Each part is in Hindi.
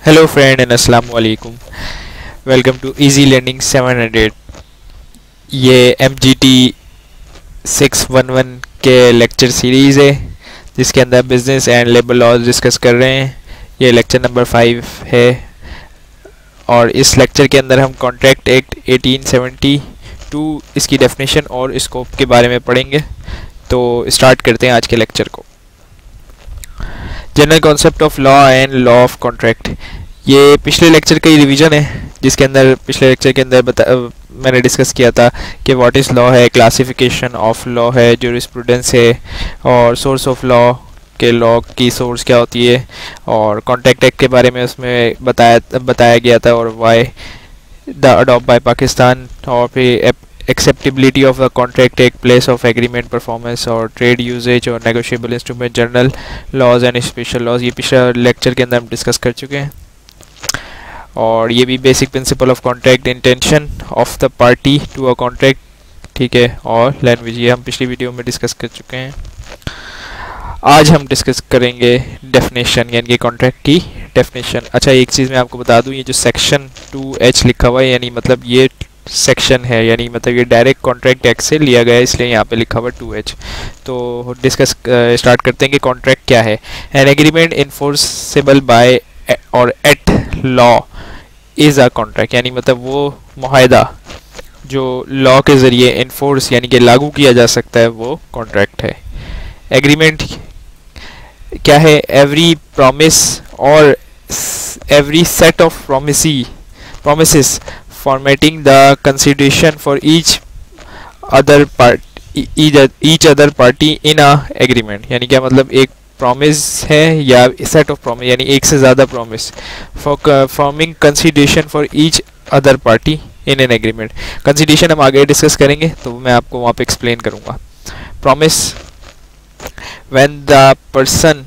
हेलो फ्रेंड एंड अस्सलाम वालेकुम। Welcome to easy learning 700। ये MGT 611 के लेक्चर सीरीज़ है जिसके अंदर business and labour laws discuss कर रहे हैं। ये लेक्चर नंबर 5 है और इस लेक्चर के अंदर हम कॉन्ट्रैक्ट एक्ट 1872 इसकी डेफिनेशन और स्कोप के बारे में पढ़ेंगे। तो स्टार्ट करते हैं आज के लेक्चर को। General concept of law and law of contract, ये पिछले लेक्चर का ही रिवीजन है जिसके अंदर पिछले लेक्चर के अंदर मैंने डिस्कस किया था कि व्हाट इज़ लॉ है, क्लासिफिकेशन ऑफ लॉ है, जूरिस्प्रूडेंस है और सोर्स ऑफ लॉ के लॉ की सोर्स क्या होती है और कॉन्ट्रैक्ट एक्ट के बारे में उसमें बताया गया था और why the adopt by Pakistan और फिर acceptability of the contract take place of agreement performance और trade usage और negotiable instrument general laws and special laws, ये पिछले लेक्चर के अंदर हम डिस्कस कर चुके हैं। और ये भी basic principle of contract, intention of the party to a contract, ठीक है, और लैंग्वेज ये हम पिछली वीडियो में डिस्कस कर चुके हैं। आज हम डिस्कस करेंगे डेफिनेशन यानी कि कॉन्ट्रैक्ट की डेफिनेशन। अच्छा, एक चीज़ मैं आपको बता दूं, ये जो सेक्शन 2H लिखा हुआ है यानी मतलब ये सेक्शन है, यानी मतलब ये डायरेक्ट कॉन्ट्रैक्ट एक्ट से लिया गया है, इसलिए यहाँ पे लिखा हुआ 2H। तो डिस्कस स्टार्ट करते हैं कि कॉन्ट्रैक्ट क्या है। एन एग्रीमेंट इन्फोर्सेबल बाय और at law is a contract, यानी मतलब वो मुआहदा जो लॉ के ज़रिए इन्फोर्स यानी कि लागू किया जा सकता है वो कॉन्ट्रैक्ट है। एग्रीमेंट क्या है? एवरी प्रॉमिस और every set of promises formatting the consideration for each other party in a agreement, यानी क्या मतलब एक प्रॉमिस है या सेट ऑफ प्रॉमिस यानी एक से ज़्यादा promise for forming consideration for each other party in an agreement. Consideration हम आगे डिस्कस करेंगे तो मैं आपको वहाँ पे एक्सप्लेन करूँगा। Promise, when the person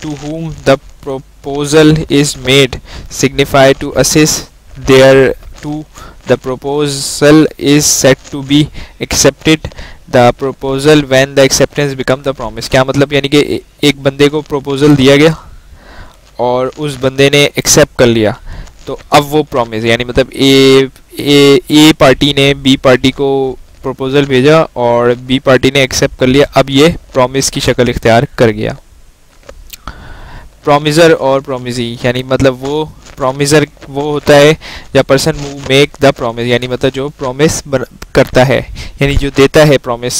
to whom the proposal is made signify to assist their to the proposal is said to be accepted the proposal when the acceptance become the promise। क्या मतलब? यानी कि एक बंदे को proposal दिया गया और उस बंदे ने accept कर लिया तो अब वो promise यानी मतलब ए पार्टी ने बी पार्टी को proposal भेजा और बी पार्टी ने accept कर लिया, अब ये promise की शक्ल इख्तियार कर गया। प्रोमिजर और प्रोमिजी यानी मतलब वो प्रोमिजर वो होता है या person who make the promise, यानी मतलब जो प्रॉमिस करता है यानी जो देता है प्रॉमिस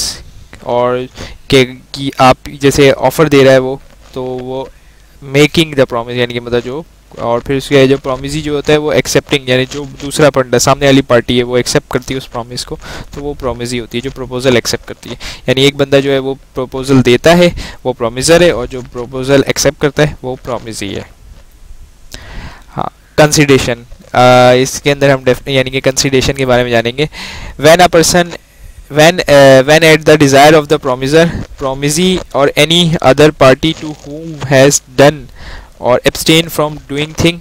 और कि आप जैसे ऑफर दे रहा है वो, तो वो मेकिंग द प्रॉमिस यानी कि मतलब जो, और फिर उसके जो प्रॉमिजी जो होता है वो एक्सेप्टिंग यानी जो दूसरा बंदा सामने वाली पार्टी है वो एक्सेप्ट करती है उस प्रॉमिस को, तो वो प्रॉमिजी होती है जो प्रपोजल एक्सेप्ट करती है। यानी एक बंदा जो है वो प्रपोजल देता है वो प्रॉमिजर है और जो प्रपोजल एक्सेप्ट करता है वो प्रॉमिजी है। हाँ, कंसिडरेशन, इसके अंदर हम यानी कि कंसिडरेशन के बारे में जानेंगे। When a person when at the desire of the promiser, promisee or any other party to whom has done or abstain from doing thing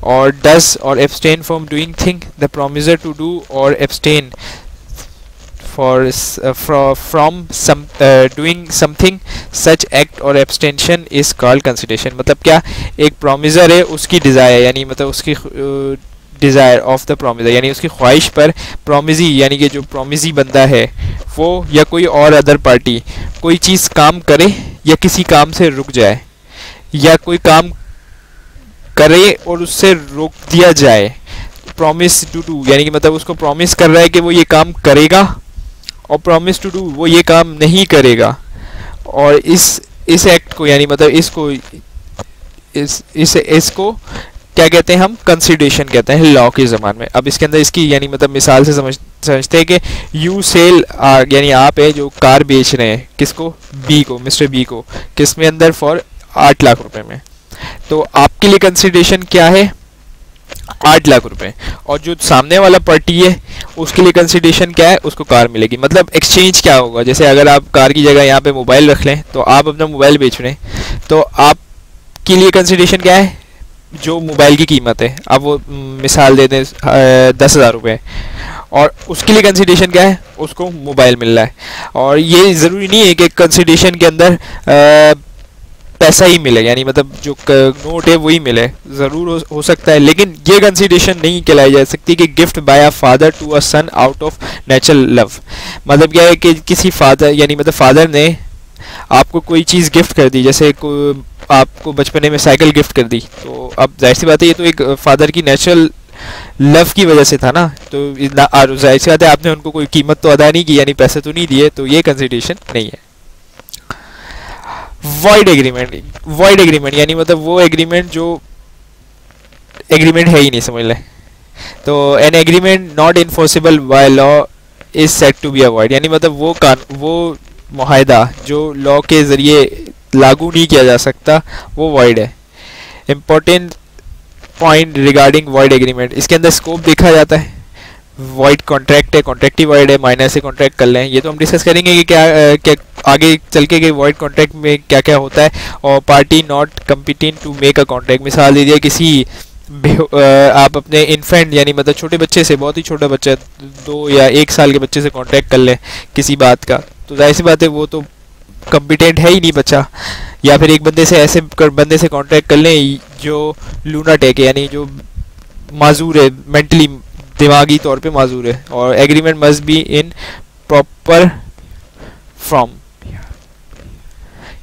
or does or abstain from doing thing, the promiser to do or abstain from some doing something, such act or abstention is called consideration। मतलब क्या? एक promiser है, उसकी desire यानी मतलब उसकी डिज़ायर ऑफ द प्रोमिजर यानी उसकी ख्वाहिश पर प्रोमिजी यानी कि जो प्रोमिजी बंदा है वो या कोई और अदर पार्टी कोई चीज़ काम करे या किसी काम से रुक जाए या कोई काम करे और उससे रोक दिया जाए। प्रॉमिस टू डू यानी कि मतलब उसको प्रॉमिस कर रहा है कि वो ये काम करेगा और प्रॉमिस टू डू वो ये काम नहीं करेगा, और इस एक्ट को यानी मतलब इसको क्या कहते हैं? हम कंसिडरेशन कहते हैं लॉ के ज़माने में। अब इसके अंदर इसकी यानी मतलब मिसाल से समझते हैं कि यू सेल यानी आप है जो कार बेच रहे हैं किसको? बी को, मिस्टर बी को, किस में अंदर फॉर 8 लाख रुपए में, तो आपके लिए कंसिडरेशन क्या है? 8 लाख रुपए, और जो सामने वाला पार्टी है उसके लिए कंसिडरेशन क्या है? उसको कार मिलेगी। मतलब एक्सचेंज क्या होगा? जैसे अगर आप कार की जगह यहाँ पे मोबाइल रख लें तो आप अपना मोबाइल बेच रहे हैं तो आपके लिए कंसिडरेशन क्या है? जो मोबाइल की कीमत है, अब वो मिसाल दे दें 10,000 रुपये, और उसके लिए कंसिडरेशन क्या है? उसको मोबाइल मिल रहा है। और ये ज़रूरी नहीं है कि कंसिडरेशन के अंदर वैसा ही मिले, यानी मतलब जो नोट है वही मिले, ज़रूर हो सकता है, लेकिन ये कंसिडरेशन नहीं कहलाई जा सकती कि gift by a father to a son out of natural love. मतलब क्या है कि किसी फादर, यानी मतलब फादर ने आपको कोई चीज़ गिफ्ट कर दी, जैसे आपको बचपने में साइकिल गिफ्ट कर दी, तो अब जाहिर सी बात है ये तो एक फादर की नेचुरल लव की वजह से था ना, तो जाहिर सी बात है आपने उनको कोई कीमत तो अदा नहीं की, यानी पैसे तो नहीं दिए, तो ये कंसिडरेशन नहीं है। वॉइड एग्रीमेंट यानी मतलब वो एग्रीमेंट जो एग्रीमेंट है ही नहीं, समझ लें। तो an agreement not enforceable by law is set to be avoid, यानी मतलब वो मुआहदा जो लॉ के ज़रिए लागू नहीं किया जा सकता, वो वॉइड है। Important point regarding void agreement, इसके अंदर स्कोप देखा जाता है। वॉइड कॉन्ट्रैक्ट है, कॉन्ट्रैक्ट ही वॉइड है, माइनर से कॉन्ट्रैक्ट कर लें, ये तो हम डिस्कस करेंगे कि क्या आगे चल के कि वॉइड कॉन्ट्रैक्ट में क्या क्या होता है। और party not competent to make a contract, मिसाल दे दिया किसी आप अपने इन्फेंट यानी मतलब छोटे बच्चे से, बहुत ही छोटा बच्चा 2 या 1 साल के बच्चे से कॉन्ट्रैक्ट कर लें किसी बात का, तो जाहिर सी बात है वो तो कम्पिटेंट है ही नहीं बच्चा। या फिर एक बंदे से बंदे से कॉन्ट्रैक्ट कर लें जो लूनाटिक है, यानी जो माजूर है, मेंटली दिमागी तौर पे माजूर है। और agreement must be in proper form,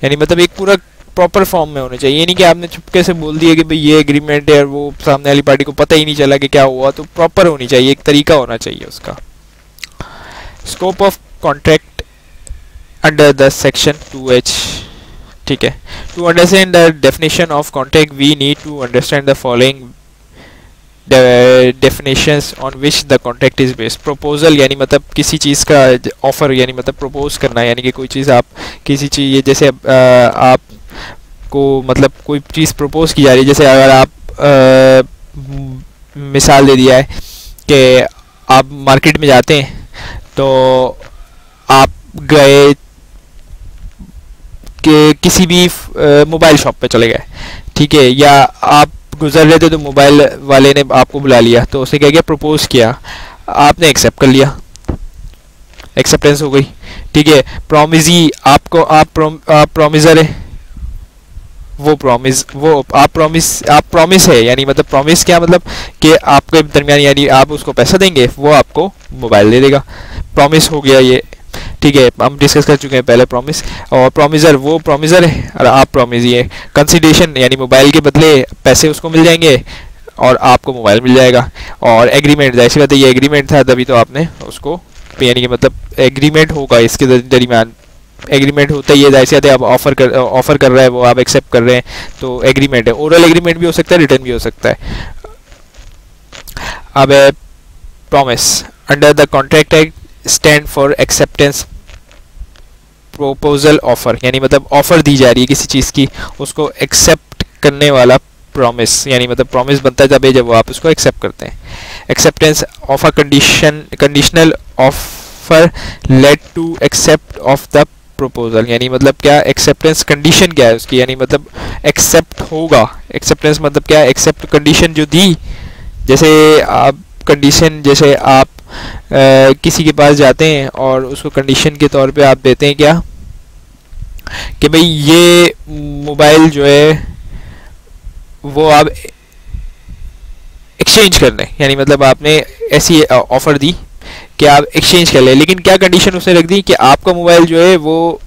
यानी मतलब एक पूरा प्रॉपर फॉर्म में होना चाहिए, ये नहीं कि आपने चुपके से बोल दिया कि भाई ये एग्रीमेंट है और वो सामने वाली पार्टी को पता ही नहीं चला कि क्या हुआ, तो प्रॉपर होनी चाहिए, एक तरीका होना चाहिए उसका। Scope of contract under the section 2H, ठीक है। To understand the definition of contract we need to understand the following definitions on which the contract is based। proposal यानी मतलब किसी चीज़ का ऑफर, यानी मतलब प्रपोज करना, यानी कि कोई चीज़ आप किसी चीज़, ये जैसे आप को मतलब कोई चीज़ प्रपोज की जा रही है, जैसे अगर आप मिसाल दे दिया है कि आप मार्केट में जाते हैं, तो आप गए कि किसी भी मोबाइल शॉप पे चले गए, ठीक है, या आप गुजर रहे थे तो मोबाइल वाले ने आपको बुला लिया, तो उसने क्या किया, प्रपोज किया, आपने एक्सेप्ट कर लिया, एक्सेप्टेंस हो गई, ठीक है। प्रॉमिजी आपको आप प्रॉमिसर है, वो प्रॉमिस है, यानी मतलब प्रॉमिस क्या मतलब कि आपके दरमियान, यानी आप उसको पैसा देंगे, वो आपको मोबाइल दे देगा, प्रॉमिस हो गया ये, ठीक है। हम डिस्कस कर चुके हैं पहले प्रॉमिस। और प्रॉमिसर, वो प्रॉमिसर है और आप प्रॉमिसी है। कंसिडरेशन यानी मोबाइल के बदले पैसे उसको मिल जाएंगे और आपको मोबाइल मिल जाएगा। और एग्रीमेंट, जैसी बात है ये एग्रीमेंट था, तभी तो आपने उसको, यानी कि मतलब एग्रीमेंट होगा इसके दरमियान, एग्रीमेंट होता ही है, जाहिर सी बात है आप ऑफर कर रहे हैं, वो आप एक्सेप्ट कर रहे हैं, तो एग्रीमेंट है। ओरल एग्रीमेंट भी हो सकता है, रिटर्न भी हो सकता है। अब promise under the contract act stand for acceptance proposal offer, यानी मतलब ऑफर दी जा रही है किसी चीज़ की, उसको एक्सेप्ट करने वाला प्रॉमिस, यानी मतलब प्रॉमिस बनता है जब वो आप उसको एक्सेप्ट करते हैं। Acceptance of a conditional offer led to accept of the proposal, यानी मतलब क्या एक्सेप्टेंस कंडीशन क्या है उसकी, यानी मतलब एक्सेप्ट होगा, एक्सेप्टेंस मतलब क्या है, एक्सेप्ट कंडीशन जो दी, जैसे आप कंडीशन, जैसे आप किसी के पास जाते हैं और उसको कंडीशन के तौर पे आप देते हैं क्या कि भाई ये मोबाइल जो है वो आप एक्सचेंज कर लें, यानी मतलब आपने ऐसी ऑफर दी कि आप एक्सचेंज कर लें, लेकिन क्या कंडीशन उसने रख दी कि आपका मोबाइल जो है वो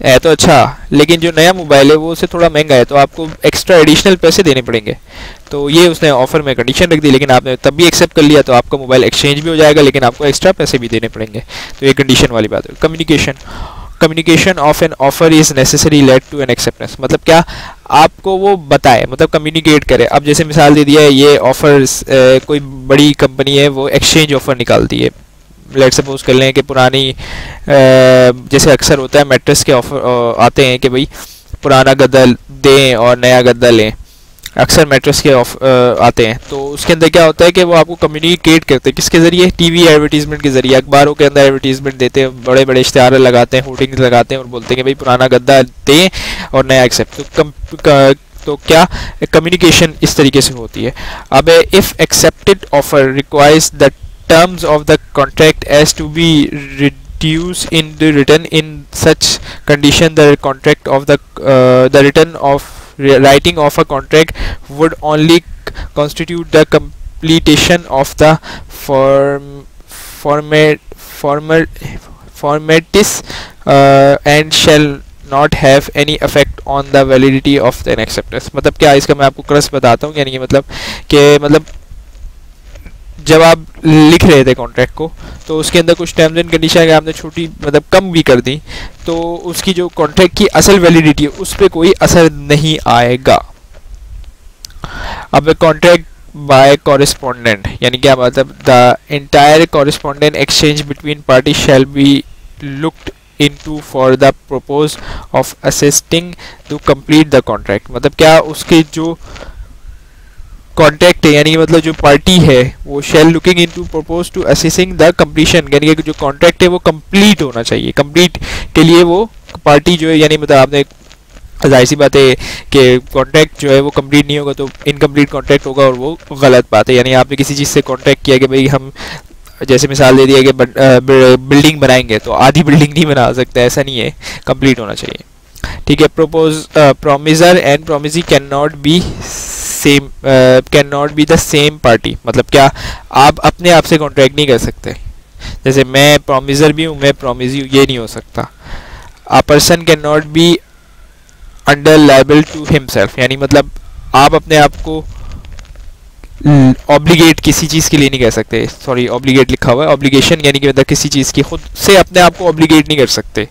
है तो अच्छा, लेकिन जो नया मोबाइल है वो उससे थोड़ा महंगा है, तो आपको एक्स्ट्रा एडिशनल पैसे देने पड़ेंगे। तो ये उसने ऑफर में कंडीशन रख दी, लेकिन आपने तब भी एक्सेप्ट कर लिया, तो आपका मोबाइल एक्सचेंज भी हो जाएगा, लेकिन आपको एक्स्ट्रा पैसे भी देने पड़ेंगे, तो ये कंडीशन वाली बात है। Communication of an offer is necessary led to an acceptance, मतलब क्या आपको वो बताए, मतलब कम्युनिकेट करे। अब जैसे मिसाल दे दिया है, ये ऑफर कोई बड़ी कंपनी है वो एक्सचेंज ऑफर निकालती है, लेट सपोज कर लें कि पुरानी जैसे अक्सर होता है मैट्रेस के ऑफर आते हैं कि भाई पुराना गद्दा दें और नया गद्दा लें, अक्सर मैट्रेस के आते हैं, तो उसके अंदर क्या होता है कि वो आपको कम्युनिकेट करते हैं, किसके ज़रिए, टीवी एडवर्टीजमेंट के ज़रिए, अखबारों के अंदर एडवर्टीजमेंट देते हैं, बड़े बड़े इश्तिहार लगाते हैं, होर्डिंग्स लगाते हैं और बोलते हैं कि भाई पुराना गद्दा दें और नया एक्सेप्ट, तो क्या कम्युनिकेशन इस तरीके से होती है। अब if accepted offer requires the terms of the contract as to be reduced in the written in such condition the contract of the the written of writing of a contract would only constitute the completion of the formalities and shall not have any effect on the validity of the acceptance. मतलब क्या, इसका मैं आपको क्रस बताता हूँ, यानी कि मतलब जब आप लिख रहे थे कॉन्ट्रैक्ट को तो उसके अंदर कुछ टर्म्स एंड कंडीशन अगर आपने छोटी मतलब कम भी कर दी तो उसकी जो कॉन्ट्रैक्ट की असल वैलिडिटी है उस पर कोई असर नहीं आएगा. अब कॉन्ट्रैक्ट बाय कॉरेस्पोंडेंट यानी क्या मतलब, the entire correspondent exchange between party shall be looked into for the propose of assisting to complete the contract. मतलब क्या, उसके जो कॉन्ट्रैक्ट है यानी कि मतलब जो पार्टी है वो shall looking into propose to assessing the completion, यानी कि जो कॉन्ट्रैक्ट है वो कंप्लीट होना चाहिए. कंप्लीट के लिए वो पार्टी जो है, यानी मतलब आपने जाहिर सी बात है कि कॉन्ट्रैक्ट जो है वो कंप्लीट नहीं होगा तो इनकम्प्लीट कॉन्ट्रैक्ट होगा और वो गलत बात है. यानी आपने किसी चीज़ से कॉन्ट्रैक्ट किया कि भाई हम, जैसे मिसाल दे दिया कि बिल्डिंग बनाएंगे तो आधी बिल्डिंग नहीं बना सकते, ऐसा नहीं है, कंप्लीट होना चाहिए. ठीक है. Promisor and promisee can not be the same party. मतलब क्या, आप अपने आप से कॉन्ट्रैक्ट नहीं कर सकते. जैसे मैं प्रोमिसर भी हूँ, मैं प्रोमिसी हूँ, ये नहीं हो सकता. A person can not be under liable to himself, यानी मतलब आप अपने आप को ऑब्लिगेट किसी चीज़ के लिए नहीं कह सकते. सॉरी, ऑब्लिगेट लिखा हुआ है, ऑब्लिगेशन यानी कि मतलब किसी चीज़ की खुद से अपने आप को ऑब्लिगेट नहीं कर सकते.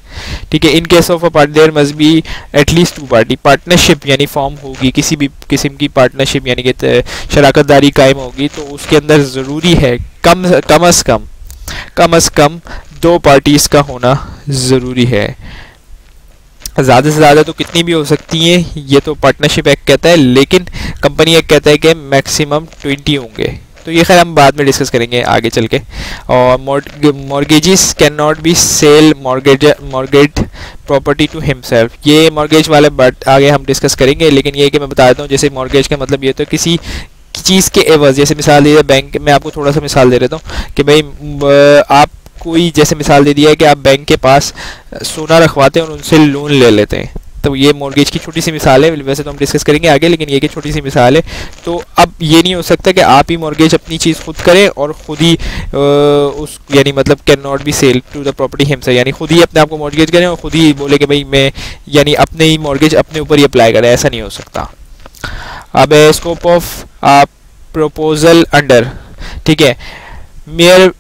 ठीक है. In case of a party there must be at least two party. Partnership यानी फॉर्म होगी, किसी भी किस्म की पार्टनरशिप यानी कि शराकतदारी कायम होगी तो उसके अंदर ज़रूरी है कम अज़ कम 2 पार्टीज़ का होना ज़रूरी है. ज़्यादा से ज़्यादा तो कितनी भी हो सकती हैं, ये तो पार्टनरशिप एक्ट कहता है, लेकिन कंपनी एक्ट कहता है कि मैक्सिमम 20 होंगे. तो ये खैर हम बाद में डिस्कस करेंगे आगे चल के. और mortgages can not be sell mortgage property to himself. ये मॉर्गेज वाले बात आगे हम डिस्कस करेंगे, लेकिन ये कि मैं बता देता हूँ, जैसे मॉर्गेज का मतलब ये तो किसी चीज़ के एवज, जैसे मिसाल दे बैंक में आपको थोड़ा सा मिसाल दे देता हूँ कि भाई आप कोई, जैसे मिसाल दे दिया है कि आप बैंक के पास सोना रखवाते हैं और उनसे लोन ले लेते हैं, तो ये मॉर्गेज की छोटी सी मिसाल है. वैसे तो हम डिस्कस करेंगे आगे, लेकिन ये की छोटी सी मिसाल है. तो अब ये नहीं हो सकता कि आप ही मॉर्गेज अपनी चीज़ खुद करें और खुद ही उस, यानी मतलब can not be sell to the property himself, यानी खुद ही अपने आप को मॉर्गेज करें और खुद ही बोले कि भाई मैं, यानी अपने ही मॉर्गेज अपने ऊपर ही अप्लाई करें, ऐसा नहीं हो सकता. अब स्कोप ऑफ प्रपोजल अंडर. ठीक है. Mayor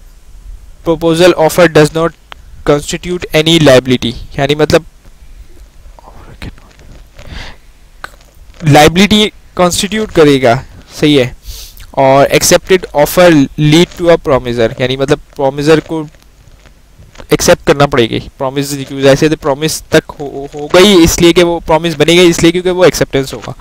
proposal offer does not constitute any liability, यानी मतलब liability constitute करेगा, सही है. और accepted offer lead to a promiser, यानी मतलब promiser को एक्सेप्ट करना पड़ेगी. प्रॉमिस ऐसे तो प्रॉमिस तक हो गई इसलिए कि वो प्रॉमिस बनेगी, इसलिए क्योंकि वो एक्सेप्टेंस होगा.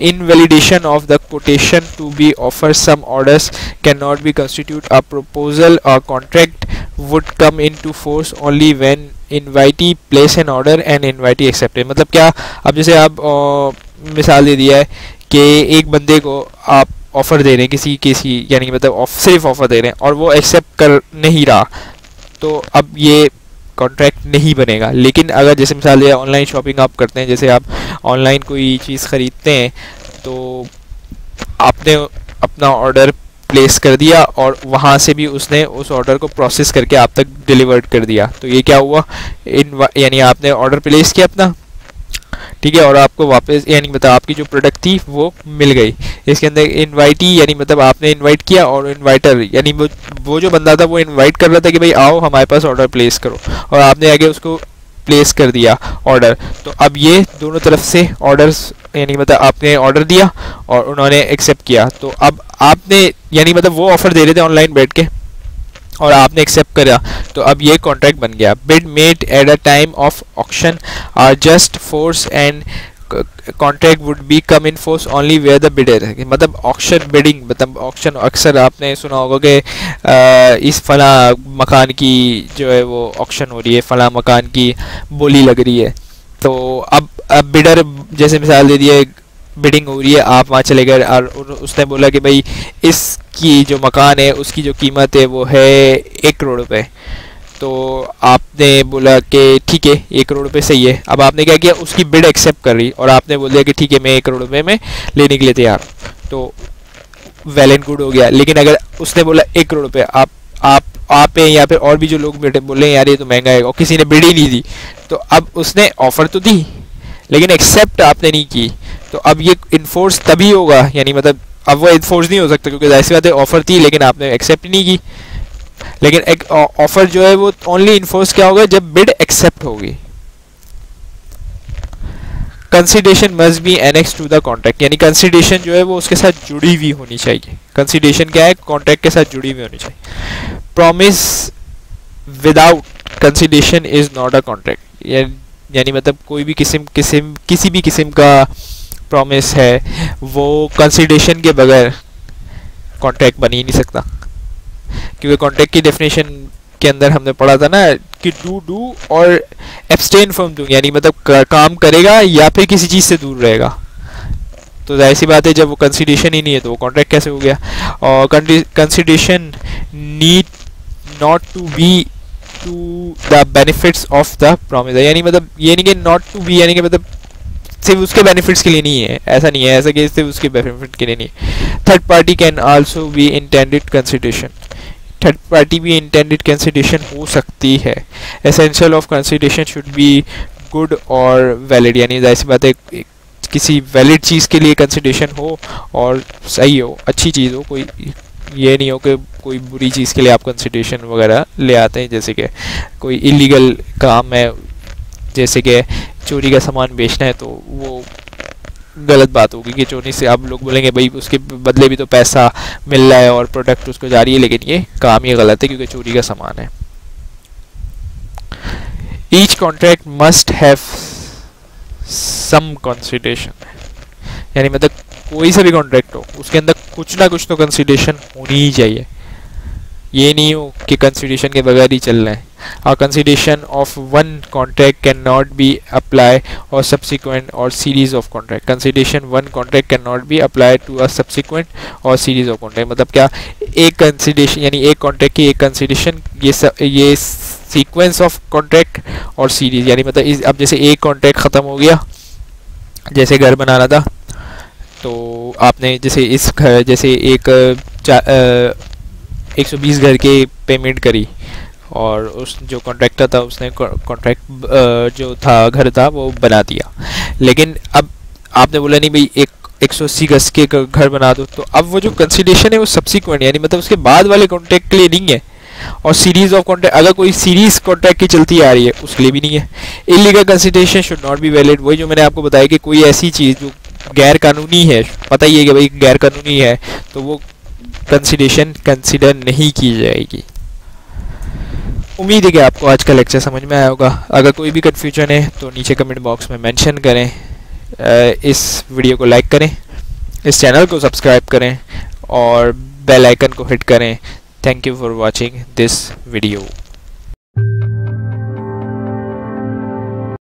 Invalidation of the quotation to be offered some orders cannot be constitute a proposal or contract would come into force only when invitee place an order and invitee accept it. मतलब क्या, अब जैसे आप मिसाल दे दिया है कि एक बंदे को आप ऑफ़र दे रहे हैं किसी यानी कि मतलब सिर्फ ऑफ़र दे रहे हैं और वो एक्सेप्ट कर नहीं रहा, तो अब ये कॉन्ट्रैक्ट नहीं बनेगा. लेकिन अगर जैसे मिसाल दिया ऑनलाइन शॉपिंग आप करते हैं, जैसे आप ऑनलाइन कोई चीज़ ख़रीदते हैं तो आपने अपना ऑर्डर प्लेस कर दिया और वहाँ से भी उसने उस ऑर्डर को प्रोसेस करके आप तक डिलीवर्ड कर दिया, तो ये क्या हुआ, यानी आपने ऑर्डर प्लेस किया अपना, ठीक है, और आपको वापस यानी मतलब आपकी जो प्रोडक्ट थी वो मिल गई. इसके अंदर इनवाइटी यानी मतलब आपने इनवाइट किया और इनवाइटर यानी वो जो बंदा था वो इनवाइट कर रहा था कि भाई आओ हमारे पास ऑर्डर प्लेस करो, और आपने आगे उसको प्लेस कर दिया ऑर्डर. तो अब ये दोनों तरफ से ऑर्डर्स यानी मतलब आपने ऑर्डर दिया और उन्होंने एक्सेप्ट किया, तो अब आपने यानी मतलब वो ऑफ़र दे रहे थे ऑनलाइन बैठ के और आपने एक्सेप्ट करा, तो अब ये कॉन्ट्रैक्ट बन गया. Bid made at a time of auction are just force and contract would be come in force only where the bidder. मतलब ऑक्शन बिडिंग, मतलब ऑक्शन अक्सर आपने सुना होगा कि इस फला मकान की जो है वो ऑक्शन हो रही है, फला मकान की बोली लग रही है, तो अब बिडर जैसे मिसाल दे दिए बिडिंग हो रही है, आप वहाँ चले गए और उसने बोला कि भाई इसकी जो मकान है उसकी जो कीमत है वो है 1 करोड़ रुपए. तो आपने बोला कि ठीक है 1 करोड़ रुपये सही है। अब आपने क्या किया, उसकी बिड एक्सेप्ट कर रही और आपने बोल दिया कि ठीक है मैं 1 करोड़ रुपये में लेने के लिए तैयार हूँ, तो वेल एंड गुड हो गया। लेकिन अगर उसने बोला 1 करोड़ रुपये, आप हैं या फिर और भी जो लोग बोल रहे हैं यार ये तो महंगा है और किसी ने बिड ही नहीं दी, तो अब उसने ऑफर तो दी लेकिन एक्सेप्ट आपने नहीं की, तो अब ये इन्फोर्स तभी होगा, यानी मतलब अब वो इन्फोर्स नहीं हो सकता क्योंकि जाहिर सी बात है ऑफर थी लेकिन आपने एक्सेप्ट नहीं की। लेकिन एक ऑफर जो है वो ओनली इन्फोर्स क्या होगा, जब बिड एक्सेप्ट होगी। Consideration must be annex to the contract, यानी कंसिडरेशन जो है वो उसके साथ जुड़ी हुई होनी चाहिए। कंसिडरेशन क्या है, कॉन्ट्रैक्ट के साथ जुड़ी हुई होनी चाहिए। Promise without consideration is not a contract, यानी मतलब कोई भी किसी भी किस्म का प्रॉमिस है वो कंसिडरेशन के बगैर कॉन्ट्रैक्ट बन ही नहीं सकता, क्योंकि कॉन्ट्रैक्ट की डेफिनेशन के अंदर हमने पढ़ा था ना कि डू और एब्सटेन फ्रॉम डू, यानी मतलब काम करेगा या फिर किसी चीज़ से दूर रहेगा। तो जाहिर सी बात है जब वो कंसिडरेशन ही नहीं है तो वो कॉन्ट्रैक्ट कैसे हो गया। और consideration need not to be to the benefits of the promise, यानी मतलब ये नहीं कि नॉट टू बी यानी कि मतलब सिर्फ उसके बेनिफिट्स के लिए नहीं है, ऐसा नहीं है, ऐसा कि सिर्फ उसके बेनिफिट के लिए नहीं है। Third party can also be intended consideration, third party भी इंटेंडेड कंसिडरेशन हो सकती है। Essential of consideration should be good और वैलिड, यानी जाहिर सी बात है किसी वैलिड चीज़ के लिए कंसिडरेशन हो और सही हो, अच्छी चीज़ हो, कोई ये नहीं हो कि कोई बुरी चीज़ के लिए आप कंसिडरेशन वगैरह ले आते हैं, जैसे कि कोई इलीगल काम है, जैसे कि चोरी का सामान बेचना है, तो वो गलत बात होगी कि चोरी से आप लोग बोलेंगे भाई उसके बदले भी तो पैसा मिल रहा है और प्रोडक्ट उसको जा रही है, लेकिन ये काम ही गलत है क्योंकि चोरी का सामान है। Each contract must have some consideration, यानी मतलब कोई सा भी कॉन्ट्रैक्ट हो उसके अंदर कुछ ना कुछ तो कंसिडरेशन होनी ही चाहिए, ये नहीं हो कि कंसिडरेशन के बगैर ही चल रहे हैं। A consideration of one contract cannot be applied or subsequent or series of contract. Consideration one contract cannot be applied to a subsequent or series of contract. मतलब क्या, एक कंसिडरेशन यानी एक कॉन्ट्रैक्ट की एक कंसिडरेशन, ये सीक्वेंस ऑफ कॉन्ट्रैक्ट और सीरीज, यानी मतलब अब जैसे एक कॉन्ट्रैक्ट ख़त्म हो गया, जैसे घर बनाना था तो आपने जैसे इस घर जैसे एक 120 घर के पेमेंट करी और उस जो कॉन्ट्रैक्टर था उसने कॉन्ट्रैक्ट जो था घर था वो बना दिया, लेकिन अब आपने बोला नहीं भाई 180 गज के घर बना दो, तो अब वो जो कंसिडरेशन है वो सब्सिक्वेंट यानी मतलब उसके बाद वाले कॉन्ट्रैक्ट के लिए नहीं है, और सीरीज ऑफ कॉन्ट्रैक्ट अगर कोई सीरीज कॉन्ट्रैक्ट की चलती आ रही है उसके लिए भी नहीं है। Illegal consideration should not be valid, वही जो मैंने आपको बताया कि कोई ऐसी चीज़ जो गैर कानूनी है, पता ही है कि भाई गैर कानूनी है, तो वो कंसिडरेशन कंसिडर नहीं की जाएगी। उम्मीद है कि आपको आज का लेक्चर समझ में आया होगा। अगर कोई भी कन्फ्यूजन है तो नीचे कमेंट बॉक्स में मेंशन करें, इस वीडियो को लाइक करें, इस चैनल को सब्सक्राइब करें और बेल आइकन को हिट करें। Thank you for watching this video.